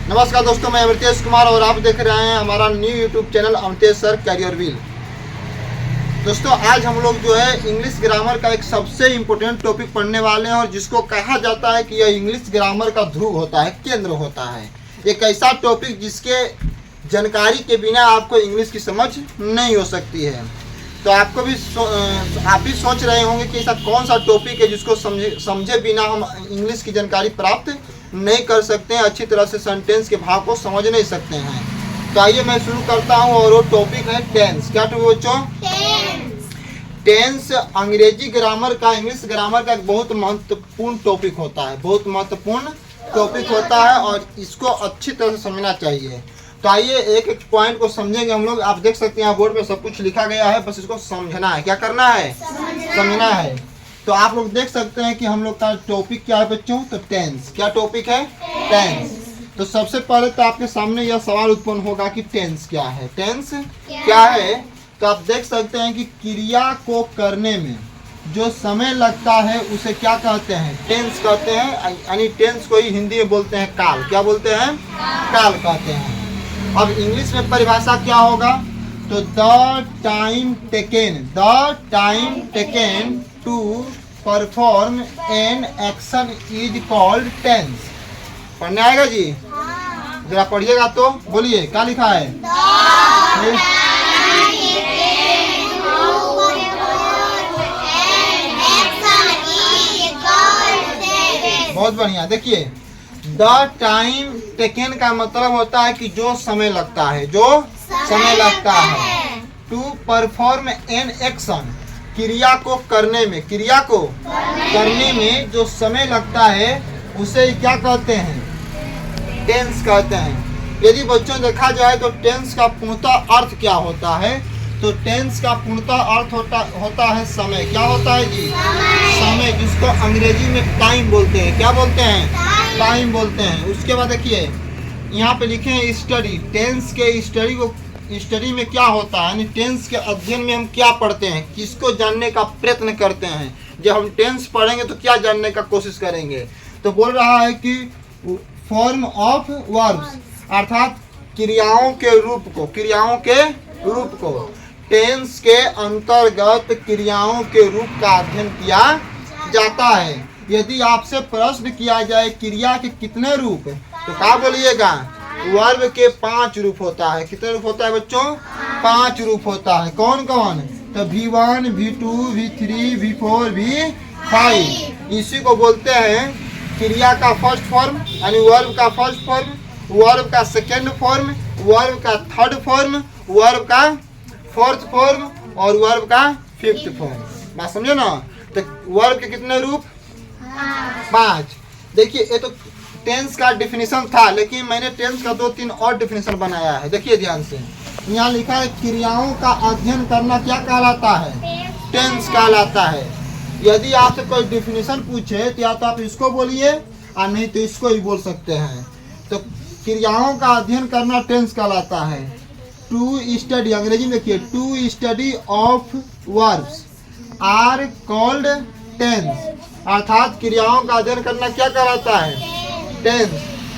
नमस्कार दोस्तों, मैं अमृतेश कुमार और आप देख रहे हैं हमारा new YouTube channel Amritesh sir career wheel. दोस्तों, आज हम लोग जो है इंग्लिश ग्रामर का एक सबसे इम्पोर्टेंट टॉपिक पढ़ने वाले हैं और जिसको कहा जाता है कि यह इंग्लिश ग्रामर का ध्रुव होता है, केंद्र होता है। एक ऐसा टॉपिक जिसके जानकारी के बिना आपको इंग्लिश की समझ नहीं हो सकती है। तो आपको भी आप भी सोच रहे होंगे कि ऐसा कौन सा टॉपिक है जिसको समझे बिना हम इंग्लिश की जानकारी प्राप्त नहीं कर सकते हैं, अच्छी तरह से सेंटेंस के भाव को समझ नहीं सकते हैं। तो आइए मैं शुरू करता हूं और वो टॉपिक है टेंस। क्या टॉपिक बच्चों? टेंस अंग्रेजी ग्रामर का, इंग्लिश ग्रामर का एक बहुत महत्वपूर्ण टॉपिक होता है, बहुत महत्वपूर्ण टॉपिक होता है और इसको अच्छी तरह से समझना चाहिए। तो आइए एक एक पॉइंट को समझेंगे हम लोग। आप देख सकते हैं यहाँ बोर्ड पे सब कुछ लिखा गया है, बस इसको समझना है। क्या करना है? समझना है। तो आप लोग देख सकते हैं कि हम लोग का टॉपिक क्या है बच्चों? तो टेंस। क्या टॉपिक है? टेंस। तो सबसे पहले तो आपके सामने यह सवाल उत्पन्न होगा कि टेंस क्या है। टेंस क्या है? तो आप देख सकते हैं कि क्रिया को करने में जो समय लगता है उसे क्या कहते हैं? टेंस कहते हैं। यानी टेंस को ही हिंदी में बोलते हैं काल। क्या बोलते हैं? काल कहते हैं। अब इंग्लिश में परिभाषा क्या होगा? तो the time taken to perform an action is called tense. पढ़ने आएगा जी? जरा पढ़िएगा तो बोलिए क्या लिखा है? बहुत बढ़िया। देखिए, द टाइम टेकन का मतलब होता है कि जो समय लगता है, जो समय लगता है। टू परफॉर्म एन एक्शन, क्रिया को करने में, क्रिया को करने में जो समय लगता है उसे क्या कहते हैं? टेंस कहते हैं। यदि बच्चों देखा जाए तो टेंस का पूर्णतः अर्थ क्या होता है? तो टेंस का पूर्णतः अर्थ होता है समय। क्या होता है जी? समय, जिसको अंग्रेजी में टाइम बोलते हैं। क्या बोलते हैं? टाइम बोलते हैं। उसके बाद देखिए यहाँ पे लिखे हैं स्टडी। टेंस के स्टडी में क्या होता है? यानी टेंस के अध्ययन में हम क्या पढ़ते हैं, किसको जानने का प्रयत्न करते हैं। जब हम टेंस पढ़ेंगे तो क्या जानने का कोशिश करेंगे? तो बोल रहा है कि फॉर्म ऑफ वर्ब्स, अर्थात क्रियाओं के रूप को टेंस के अंतर्गत क्रियाओं के रूप का अध्ययन किया जाता है। यदि आपसे प्रश्न किया जाए क्रिया के कितने रूप, तो क्या बोलिएगा? वर्ब के 5 रूप होता है। कितने रूप होता है बच्चों? 5 रूप होता है। कौन कौन? तो V1, V2, V3, V4, V5। इसी को बोलते हैं क्रिया का फर्स्ट फॉर्म, यानी वर्ब का फर्स्ट फॉर्म, वर्ब का सेकेंड फॉर्म, वर्ब का थर्ड फॉर्म, वर्ब का फोर्थ फॉर्म और वर्ब का फिफ्थ फॉर्म। बात समझे ना? तो वर्ब के कितने रूप? 5। देखिए, ये तो टेंस का डिफिनीशन था, लेकिन मैंने टेंस का 2-3 और डिफिनीशन बनाया है। देखिए ध्यान से, यहाँ लिखा है क्रियाओं का अध्ययन करना क्या कहलाता है? टेंस कहलाता है। यदि आपसे कोई डिफिनीशन पूछे तो या तो आप इसको बोलिए और नहीं तो इसको ही बोल सकते हैं। तो क्रियाओं का अध्ययन करना टेंस कहलाता है। टू स्टडी, अंग्रेजी में देखिए, to study of verbs are called tense. अर्थात क्रियाओं का अध्ययन करना क्या कहलाता है? टेंस।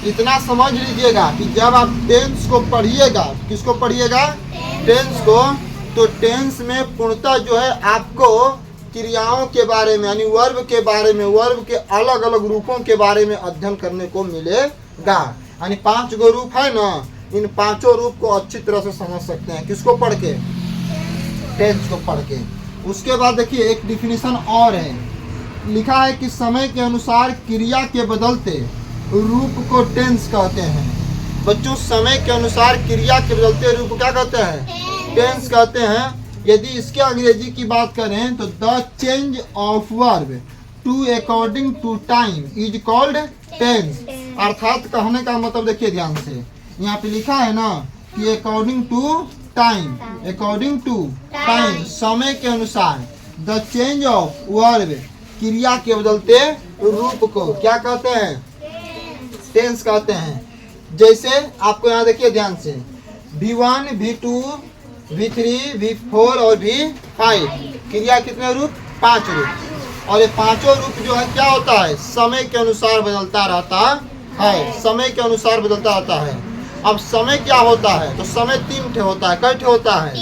इतना समझ लीजिएगा कि जब आप टेंस को पढ़िएगा, किसको पढ़िएगा? टेंस को। तो टेंस में पूर्णतः जो है आपको क्रियाओं के बारे में, यानी वर्ब के बारे में, वर्ब के अलग अलग रूपों के बारे में अध्ययन करने को मिलेगा। यानी 5 गो रूप है ना, इन 5 रूप को अच्छी तरह से समझ सकते हैं। किसको पढ़ के? टेंस को पढ़ के। उसके बाद देखिए एक डिफिनीशन और है, लिखा है कि समय के अनुसार क्रिया के बदलते रूप को टेंस कहते हैं। बच्चों, समय के अनुसार क्रिया के बदलते रूप को क्या कहते हैं? टेंस कहते हैं। यदि इसके अंग्रेजी की बात करें तो the change of verb to according to time is called tense. अर्थात कहने का मतलब देखिए ध्यान से, यहाँ पे लिखा है ना कि अकॉर्डिंग टू टाइम, समय के अनुसार। द चेंज ऑफ वर्ब, क्रिया के बदलते रूप को क्या कहते हैं? टेंस कहते हैं। जैसे आपको यहाँ देखिए ध्यान से, V1, V2, V3, V4 और V5। क्रिया कितने रूप? 5 रूप। और ये 5 रूप जो है क्या होता है? समय के अनुसार बदलता रहता है, समय के अनुसार बदलता रहता है। अब समय क्या होता है, तो समय 3 ठे होता है। कई ठे होता है?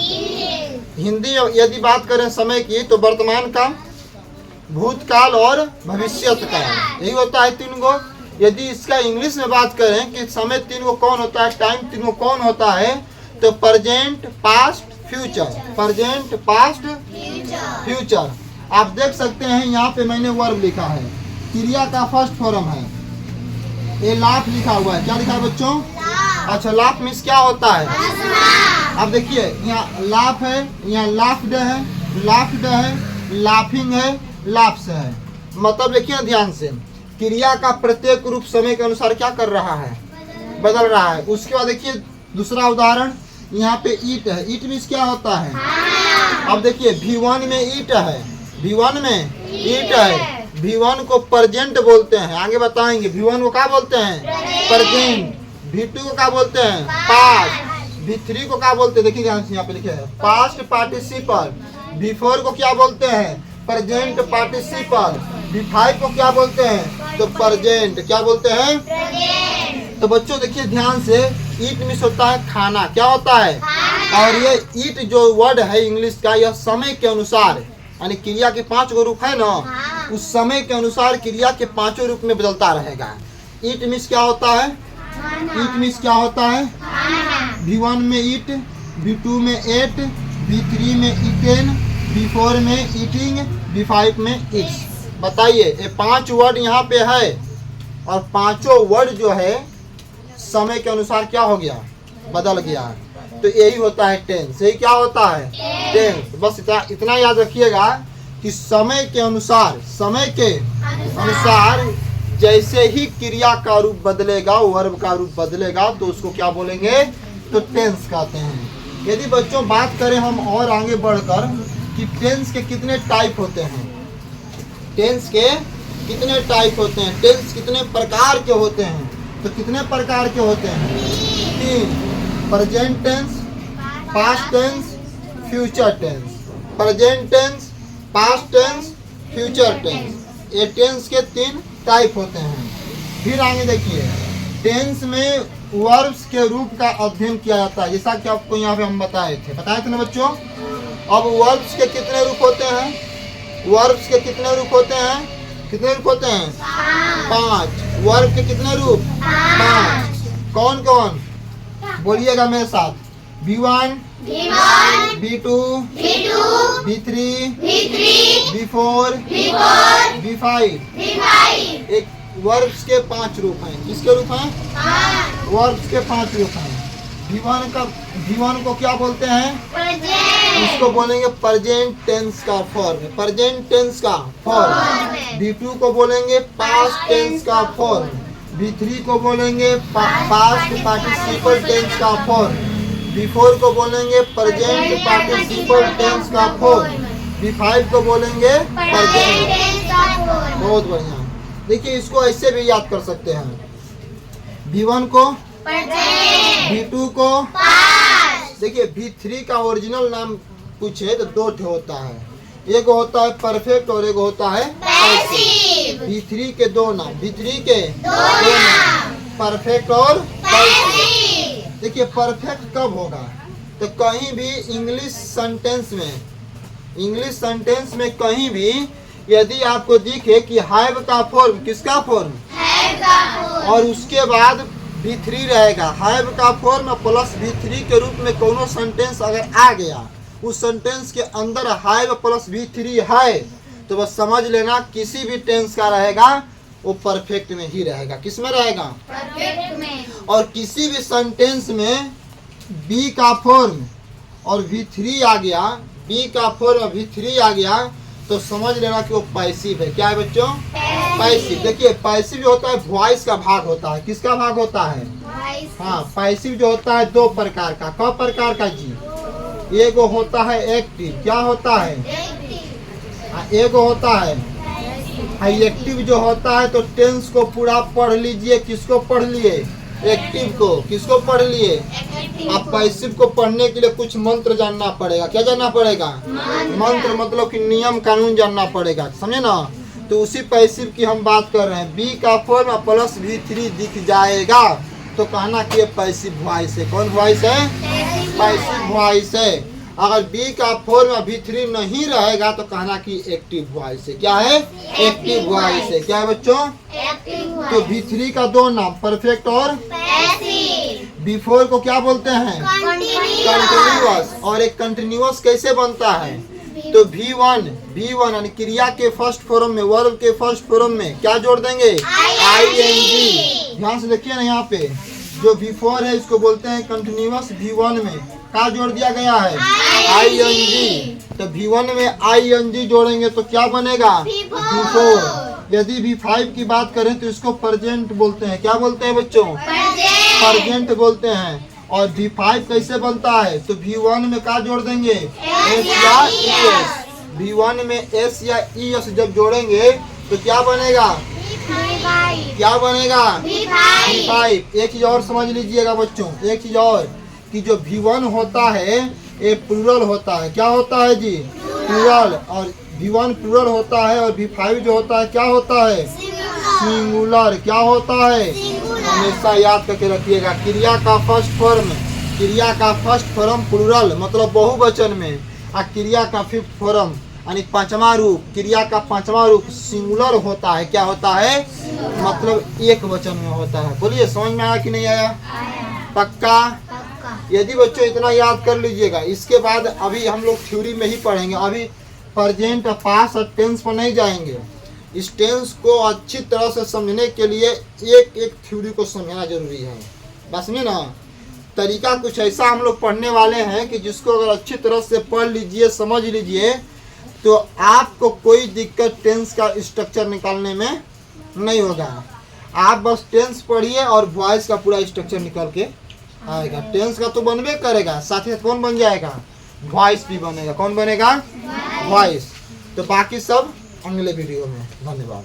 हिंदी में यदि बात करें समय की तो वर्तमान काल, भूतकाल और भविष्यत काल, यही होता है 3 गो। यदि इसका इंग्लिश में बात करें कि समय 3 गो कौन होता है, टाइम 3 गो कौन होता है, तो present, past, future. Present, past, future. आप देख सकते हैं यहाँ पे मैंने वर्ब लिखा है, क्रिया का फर्स्ट फॉर्म है, ये लाफ लिखा हुआ है। क्या लिखा है बच्चों? अच्छा, लाफ मीन्स क्या होता है? अब देखिए यहाँ लाफ है, यहाँ लाफ्ड है, लाफ्ड है, लाफिंग है, लाफ्स है। मतलब देखिए ध्यान से, क्रिया का प्रत्येक रूप समय के अनुसार क्या कर रहा है, बदल रहा है। उसके बाद देखिए दूसरा उदाहरण, यहाँ पे ईट है। ईट मीन्स क्या होता है? अब देखिए V1 में ईट है, V1 में ईट है। V1 को प्रेजेंट बोलते हैं, आगे बताएंगे। V1 को क्या बोलते हैं? प्रेजेंट। V2 को क्या बोलते हैं? पास्ट। V3 को क्या बोलते हैं? देखिए ध्यान से यहाँ पे लिखे हैं, पास्ट पार्टिसिपल। V4 को क्या बोलते हैं? Present participle. V5 को क्या बोलते हैं? तो प्रेजेंट। क्या बोलते हैं? तो बच्चों देखिए ध्यान से, ईट मीन्स होता है खाना। क्या होता है? और ये ईट जो वर्ड है इंग्लिश का, यह समय के अनुसार, यानी क्रिया के 5 गो रूप है ना, उस समय के अनुसार क्रिया के 5 रूप में बदलता रहेगा। ईट मीन्स क्या होता है? ईट मीन्स क्या होता है? V1 में ईट, V2 में एट, V3 में ईटेन, V4 में ईटिंग, V5 में ईट्स। बताइए, ये 5 वर्ड यहाँ पे है, और 5 वर्ड जो है समय के अनुसार क्या हो गया, बदल गया। तो यही होता है टेंस। यही क्या होता है? टेंस। बस इतना याद रखिएगा कि समय के अनुसार, समय के अनुसार जैसे ही क्रिया का रूप बदलेगा, वर्ब का रूप बदलेगा, तो उसको क्या बोलेंगे? तो टेंस कहते हैं। यदि बच्चों बात करें हम और आगे बढ़कर कि टेंस के कितने टाइप होते हैं, टेंस के कितने टाइप होते हैं, टेंस कितने प्रकार के होते हैं, तो कितने प्रकार के होते हैं? 3। Present tense, past tense, future tense. Present tense, past tense, future tense, ये टेंस के 3 टाइप होते हैं। फिर आगे देखिए, टेंस में वर्ब्स के रूप का अध्ययन किया जाता है, जैसा कि आपको यहाँ पे हम बताए थे ना बच्चों। अब वर्ब्स के कितने रूप होते हैं? वर्ब्स के कितने रूप होते हैं? कितने रूप होते हैं? 5। वर्ब के कितने रूप? 5। कौन कौन? बोलिएगा मेरे साथ। V1, V2, V3, V4, V5। एक वर्ब्स के 5 रूप हैं। किसके रूप हैं? वर्ब्स के 5 रूप हैं। V1 को क्या बोलते हैं? इसको बोलेंगे प्रेजेंट टेंस का फॉर्म, प्रेजेंट टेंस का फॉर्म। V2 को बोलेंगे पास्ट टेंस का फॉर्म। V3 को बोलेंगे पास्ट पार्टिसिपल टेंस का फॉर्म। V4 को बोलेंगे प्रेजेंट पार्टिसिपल टेंस का फॉर्म। V5 को बोलेंगे प्रेजेंट। बहुत बढ़िया। देखिए इसको ऐसे भी याद कर सकते हैं, V1 को, V2 को। देखिए V3 का ओरिजिनल नाम पूछे तो 2 ठे होता है, एक होता है परफेक्ट और एक होता है पैसिव। V3 के 2 नाम, V3 के 2 नाम, परफेक्ट और पैसिव। देखिए परफेक्ट कब होगा, तो कहीं भी इंग्लिश सेंटेंस में कहीं भी यदि आपको दिखे कि हैव का फॉर्म, किसका फॉर्म? और उसके बाद V3 रहेगा, हैव का फॉर्म प्लस V3 के रूप में कोनो सेंटेंस अगर आ गया, उस सेंटेंस के अंदर हैव प्लस V3 है, तो बस समझ लेना किसी भी टेंस का रहेगा वो परफेक्ट में ही रहेगा। किस में रहेगा? परफेक्ट में। और किसी भी सेंटेंस में बी का फॉर्म और V3 आ गया, बी का फॉर्म और V3 आ गया, तो समझ लेना कि वो पैसिव है। क्या है बच्चों? पैसिव। देखिए पैसिव जो होता है वॉइस का भाग होता है। किसका भाग होता है? हाँ, पैसिव जो होता है 2 प्रकार का। कौ प्रकार का जी? एक होता है एक्टिव। क्या होता है? एक होता है एक्टिव जो होता है, तो टेंस को पूरा पढ़ लीजिए। किसको पढ़ लिए? एक्टिव को। किसको पढ़ लिए? आप पैसिव को पढ़ने के लिए कुछ मंत्र जानना पड़ेगा। क्या जानना पड़ेगा? मंत्र मतलब कि नियम कानून जानना पड़ेगा, समझे ना। तो उसी पैसिव की हम बात कर रहे हैं। बी का फॉर्म प्लस V3 दिख जाएगा तो कहना कि ये पैसिव वॉइस है। कौन वॉइस है? पैसिव वॉइस है। अगर बी का फॉर्म V3 नहीं रहेगा तो कहना कि एक्टिव वॉइस है। क्या है? एक्टिव वॉइस है। क्या है बच्चों? तो V3 का दो नाम परफेक्ट और B4 को क्या बोलते हैं? कंटिन्यूअस। और एक कंटिन्यूअस कैसे बनता है? तो V1 यानी क्रिया के फर्स्ट फॉर्म में, वर्ब के फर्स्ट फॉर्म में क्या जोड़ देंगे? ing। ध्यान से देखिए ना, यहाँ पे जो V4 है इसको बोलते हैं कंटिन्यूअस। V1 में क्या जोड़ दिया गया है? ing। तो V1 में ing जोड़ेंगे तो क्या बनेगा? V4। यदि V5 की बात करें तो इसको प्रेजेंट बोलते हैं। क्या बोलते हैं बच्चों? प्रेजेंट बोलते हैं। और V5 कैसे बनता है? तो V1 में क्या जोड़ देंगे? S या ES। V1 में S या ES जब जोड़ेंगे तो क्या बनेगा? क्या बनेगा? V5। एक चीज और समझ लीजिएगा बच्चों, एक चीज और कि जो V1 होता है ये प्लूरल होता है। क्या होता है जी? प्लूरल। और V1 प्लूरल होता है और V5 जो होता है क्या होता है? सिंगुलर। क्या होता है? हमेशा याद करके रखिएगा। क्रिया का फर्स्ट फॉर्म प्लूरल मतलब बहुवचन में, और क्रिया का फिफ्थ फॉर्म यानी पांचवा रूप, क्रिया का पांचवा रूप सिंगुलर होता है। क्या होता है? मतलब एक वचन में होता है। बोलिए समझ में आया कि नहीं आया? पक्का? यदि बच्चों इतना याद कर लीजिएगा, इसके बाद अभी हम लोग थ्योरी में ही पढ़ेंगे। अभी प्रेजेंट, पास्ट और टेंस पर नहीं जाएंगे। इस टेंस को अच्छी तरह से समझने के लिए एक एक थ्योरी को समझना जरूरी है। बस में ना तरीका कुछ ऐसा हम लोग पढ़ने वाले हैं कि जिसको अगर अच्छी तरह से पढ़ लीजिए, समझ लीजिए, तो आपको कोई दिक्कत टेंस का स्ट्रक्चर निकालने में नहीं होगा। आप बस टेंस पढ़िए और वॉइस का पूरा स्ट्रक्चर निकल के आएगा। टेंस का तो बनबे करेगा, साथ ही कौन बन जाएगा? वॉइस भी बनेगा। कौन बनेगा? वॉइस। तो बाकी सब अगले वीडियो में। धन्यवाद।